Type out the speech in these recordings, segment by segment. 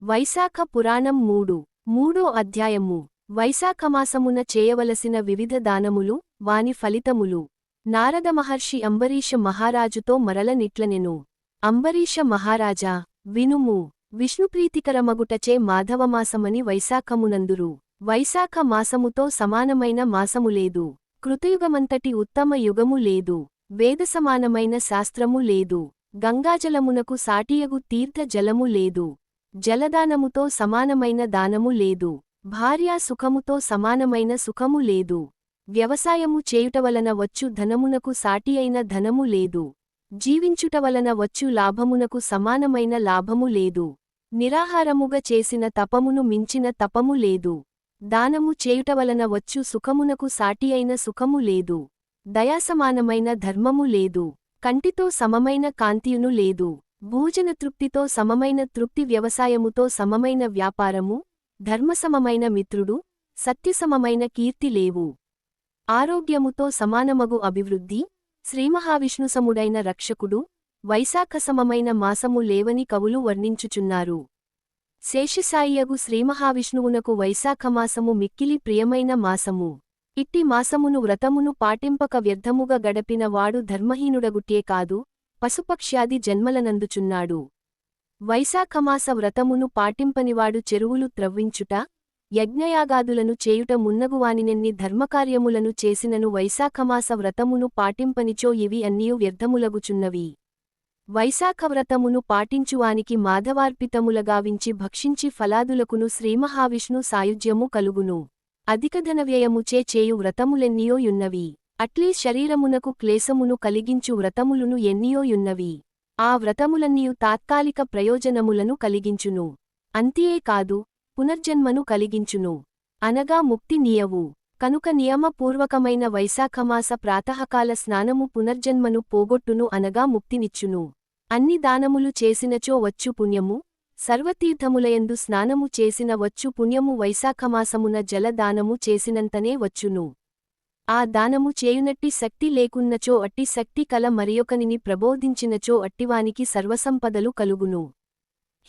వైశాఖ పురాణం మూడో అధ్యాయము. వైశాఖమాసమున చేయవలసిన వివిధ దానములు, వాని ఫలితములు. నారద మహర్షి అంబరీష మహారాజుతో మరల నిట్లనెను. అంబరీష మహారాజా, వినుము. విష్ణుప్రీతికరమగుటచే మాధవమాసమని వైశాఖమునందురు. వైశాఖ మాసముతో సమానమైన మాసము లేదు. కృతయుగమంతటి ఉత్తమ యుగము లేదు. వేదసమానమైన శాస్త్రము లేదు. గంగాజలమునకు సాటియగు తీర్థ జలము లేదు. జలదానముతో సమానమైన దానము లేదు. భార్యా సుఖముతో సమానమైన సుఖము లేదు. వ్యవసాయము చేయుటవలన వచ్చు ధనమునకు సాటియైన ధనము లేదు. జీవించుటవలన వచ్చు లాభమునకు సమానమైన లాభము లేదు. నిరాహారముగా చేసిన తపమును మించిన తపము లేదు. దానము చేయుటవలన వచ్చు సుఖమునకు సాటియైన సుఖము లేదు. దయాసమానమైన ధర్మము లేదు. కంటితో సమమైన కాంతియును లేదు. భోజనతృప్తితో సమమైన తృప్తి, వ్యవసాయముతో సమమైన వ్యాపారము, ధర్మసమమైన మిత్రుడు, సత్యసమమైన కీర్తి లేవు. ఆరోగ్యముతో సమానమగు అభివృద్ధి, శ్రీమహావిష్ణుసముడైన రక్షకుడు, వైశాఖసమమైన మాసము లేవని కవులు వర్ణించుచున్నారు. శేషసాయియగు శ్రీమహావిష్ణువునకు వైశాఖమాసము మిక్కిలి ప్రియమైన మాసము. ఇట్టి మాసమును వ్రతమును పాటింపక వ్యర్థముగా గడపిన వాడు ధర్మహీనుడగుట్టే కాదు, పశుపక్ష్యాది జన్మలనందుచున్నాడు. వైశాఖమాస వ్రతమును పాటింపనివాడు చెరువులు త్రవ్వించుట, యజ్ఞయాగాదులను చేయుట మున్నగువానినెన్ని ధర్మకార్యములను చేసినను వైశాఖమాస వ్రతమును పాటింపనిచో ఇవి అన్నియు వ్యర్థములగుచున్నవి. వైశాఖవ్రతమును పాటించువానికి మాధవార్పితములగావించి భక్షించి ఫలాదులకును శ్రీమహావిష్ణు సాయుజ్యము కలుగును. అధికధనవ్యయముచే చేయు వ్రతములెన్నియో యున్నవి. అట్లే శరీరమునకు క్లేశమును కలిగించు వ్రతములును ఎన్నియో యున్నవి. ఆ వ్రతములన్నీయు తాత్కాలిక ప్రయోజనములను కలిగించును. అంతియే కాదు, పునర్జన్మను కలిగించును. అనగా ముక్తి నీయవు. కనుక నియమపూర్వకమైన వైశాఖమాస ప్రాతఃకాల స్నానము పునర్జన్మను పోగొట్టును, అనగా ముక్తినిచ్చును. అన్ని దానములు చేసినచో వచ్చు పుణ్యము, సర్వతీర్థములయందు స్నానము చేసిన వచ్చు పుణ్యము వైశాఖమాసమున జలదానము చేసినంతనే వచ్చును. ఆ దానము చేయునట్టి శక్తి లేకున్నచో అట్టి శక్తి కల మరియొకనిని ప్రబోధించినచో అట్టివానికి సర్వసంపదలు కలుగును.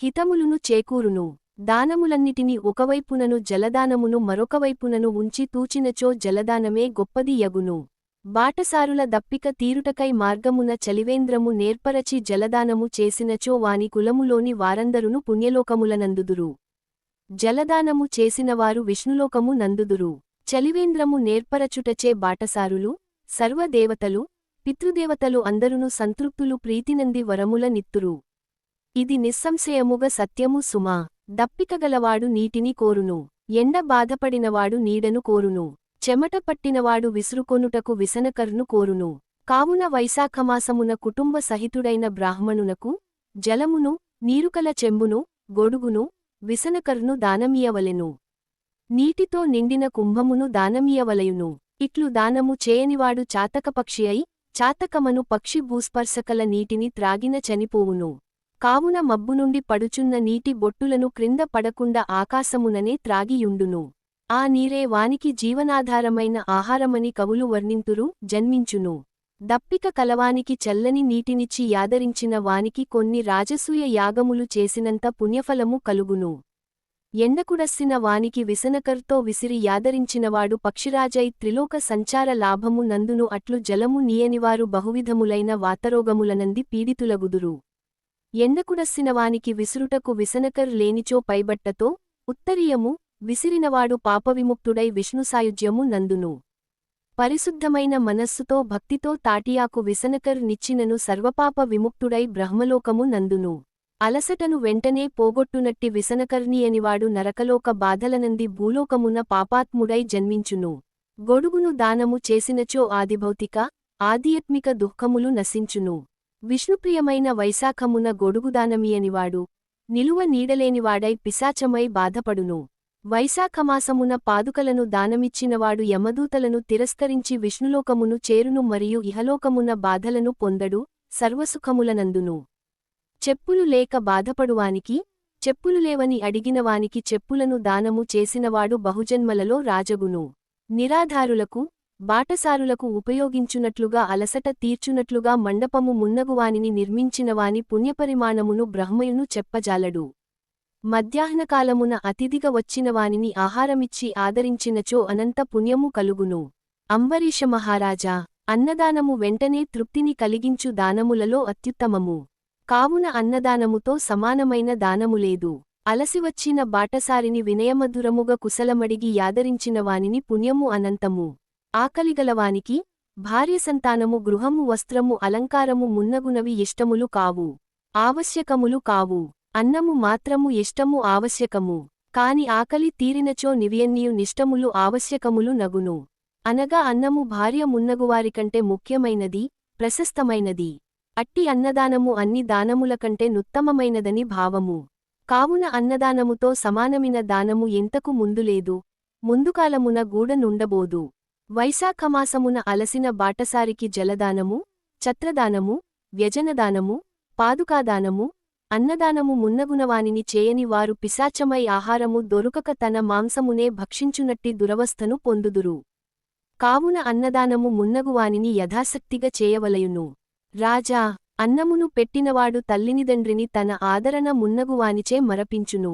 హితములును చేకూరును. దానములన్నిటినీ ఒకవైపునను జలదానమును మరొకవైపునను ఉంచి తూచినచో జలదానమే గొప్పది యగును. బాటసారుల దప్పిక తీరుటకై మార్గమున చలివేంద్రము నేర్పరచి జలదానము చేసినచో వాని కులములోని వారందరును పుణ్యలోకములనందుదురు. జలదానము చేసినవారు విష్ణులోకము నందుదురు. చలివేంద్రము నేర్పరచుటచే బాటసారులు, సర్వదేవతలు, పితృదేవతలు అందరును సంతృప్తులు ప్రీతినంది వరముల నిత్తురు. ఇది నిస్సంశయముగ సత్యము సుమా. దప్పికగలవాడు నీటిని కోరును. ఎండ బాధపడినవాడు నీడను కోరును. చెమట పట్టినవాడు విసురుకొనుటకు విసనకర్ను కోరును. కావున వైశాఖమాసమున కుటుంబ సహితుడైన బ్రాహ్మణునకు జలమును, నీరుకల చెంబును, గొడుగును, విసనకర్ను దానమియవలెను. నీటితో నిండిన కుంభమును దానమియవలయును. ఇట్లు దానము చేయనివాడు చాతకపక్షి అయి, చాతకమను పక్షి భూస్పర్శకల నీటిని త్రాగిన చనిపోవును. కావున మబ్బునుండి పడుచున్న నీటి బొట్టులను క్రింద పడకుండా ఆకాశముననే త్రాగియుండును. ఆ నీరే వానికి జీవనాధారమైన ఆహారమని కవులు వర్ణింతురు. జన్మించును. దప్పిక కలవానికి చల్లని నీటినిచ్చి యాదరించిన వానికి కొన్ని రాజసూయ యాగములు చేసినంత పుణ్యఫలము కలుగును. ఎండకుడస్సిన వానికి విసనకర్తో విసిరి యాదరించినవాడు పక్షిరాజై త్రిలోక సంచార లాభము నందును. అట్లు జలము నీయనివారు బహువిధములైన వాతరోగములనంది పీడితులగుదురు. ఎండకుడస్సినవానికి విసురుటకు విసనకర్ లేనిచో పైబట్టతో ఉత్తరీయము విసిరినవాడు పాపవిముక్తుడై విష్ణుసాయుజ్యము నందును. పరిశుద్ధమైన మనస్సుతో భక్తితో తాటియాకు విసనకర్ నిచ్చినను సర్వపాప విముక్తుడై బ్రహ్మలోకము నందును. అలసటను వెంటనే పోగొట్టునట్టి విసనకర్నియనివాడు నరకలోక బాధలనంది భూలోకమున పాపాత్ముడై జన్మించును. గొడుగును దానము చేసినచో ఆదిభౌతిక, ఆధ్యాత్మిక దుఃఖములు నశించును. విష్ణుప్రియమైన వైశాఖమున గొడుగుదానమియనివాడు నిలువ నీడలేనివాడై పిశాచమై బాధపడును. వైశాఖమాసమున పాదుకలను దానమిచ్చినవాడు యమదూతలను తిరస్కరించి విష్ణులోకమును చేరును మరియు ఇహలోకమున బాధలను పొందడు, సర్వసుఖములనందును. చెప్పులు లేక బాధపడువానికి, చెప్పులు లేవని అడిగినవానికి చెప్పులను దానము చేసినవాడు బహుజన్మలలో రాజగును. నిరాధారులకు, బాటసారులకు ఉపయోగించునట్లుగా అలసట తీర్చునట్లుగా మండపము మున్నగువానిని నిర్మించినవాని పుణ్యపరిమాణమును బ్రహ్మయును చెప్పజాలడు. మధ్యాహ్నకాలమున అతిథిగా వచ్చినవానిని ఆహారమిచ్చి ఆదరించినచో అనంత పుణ్యము కలుగును. అంబరీష మహారాజా, అన్నదానము వెంటనే తృప్తిని కలిగించు దానములలో అత్యుత్తమము. కావున అన్నదానముతో సమానమైన దానములేదు. అలసివచ్చిన బాటసారిని వినయమధురముగా కుశలమడిగి యాదరించిన వానిని పుణ్యము అనంతము. ఆకలిగలవానికి భార్య సంతానము గృహము వస్త్రము అలంకారము మున్నగునవి ఇష్టములు కావు, ఆవశ్యకములు కావు. అన్నము మాత్రము ఇష్టము ఆవశ్యకము. కాని ఆకలి తీరినచో నివ్యన్నియు నిష్టములు ఆవశ్యకములు నగును. అనగా అన్నము భార్య మున్నగువారికంటే ముఖ్యమైనది, ప్రశస్తమైనది. అట్టి అన్నదానము అన్ని దానముల కంటే నుత్తమమైనదని భావము. కావున అన్నదానముతో సమానమిన దానము ఎంతకు ముందులేదు, ముందుకాలమున గూడనుండబోదు. వైశాఖమాసమున అలసిన బాటసారికి జలదానము, ఛత్రదానము, వ్యజనదానము, పాదుకాదానము, అన్నదానము మున్నగునవానిని చేయని వారు పిశాచమై ఆహారము దొరుకక తన మాంసమునే భక్షించునట్టి దురవస్థను పొందుదురు. కావున అన్నదానము మున్నగువానిని యథాశక్తిగా చేయవలయును. రాజా, అన్నమును పెట్టినవాడు తల్లినిదండ్రిని తన ఆదరణ మున్నగువానిచే మరపించును.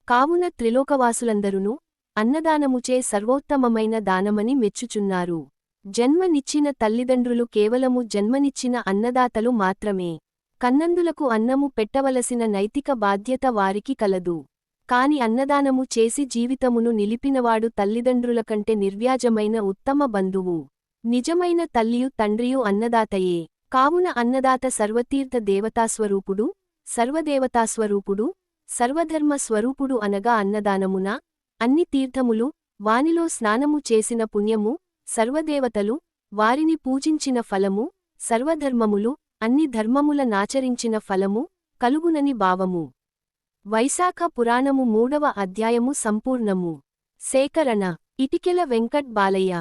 కావున త్రిలోకవాసులందరును అన్నదానముచే సర్వోత్తమమైన దానమని మెచ్చుచున్నారు. జన్మనిచ్చిన తల్లిదండ్రులు కేవలము జన్మనిచ్చిన అన్నదాతలు మాత్రమే. కన్నందులకు అన్నము పెట్టవలసిన నైతిక బాధ్యత వారికి కలదు. కాని అన్నదానము చేసి జీవితమును నిలిపినవాడు తల్లిదండ్రుల కంటే నిర్వ్యాజమైన ఉత్తమ బంధువు. నిజమైన తల్లియు తండ్రియు అన్నదాతయే. కావున అన్నదాత సర్వతీర్థ దేవతాస్వరూపుడు, సర్వదేవతాస్వరూపుడు, సర్వధర్మ స్వరూపుడు. అనగా అన్నదానమున అన్ని తీర్థములు, వానిలో స్నానము చేసిన పుణ్యము, సర్వదేవతలు వారిని పూజించిన ఫలము, సర్వధర్మములు అన్ని ధర్మముల నాచరించిన ఫలము కలుగునని భావము. వైశాఖ పురాణము 3వ అధ్యాయము సంపూర్ణము. సేకరణ ఇటికెల వెంకట్ బాలయ్య.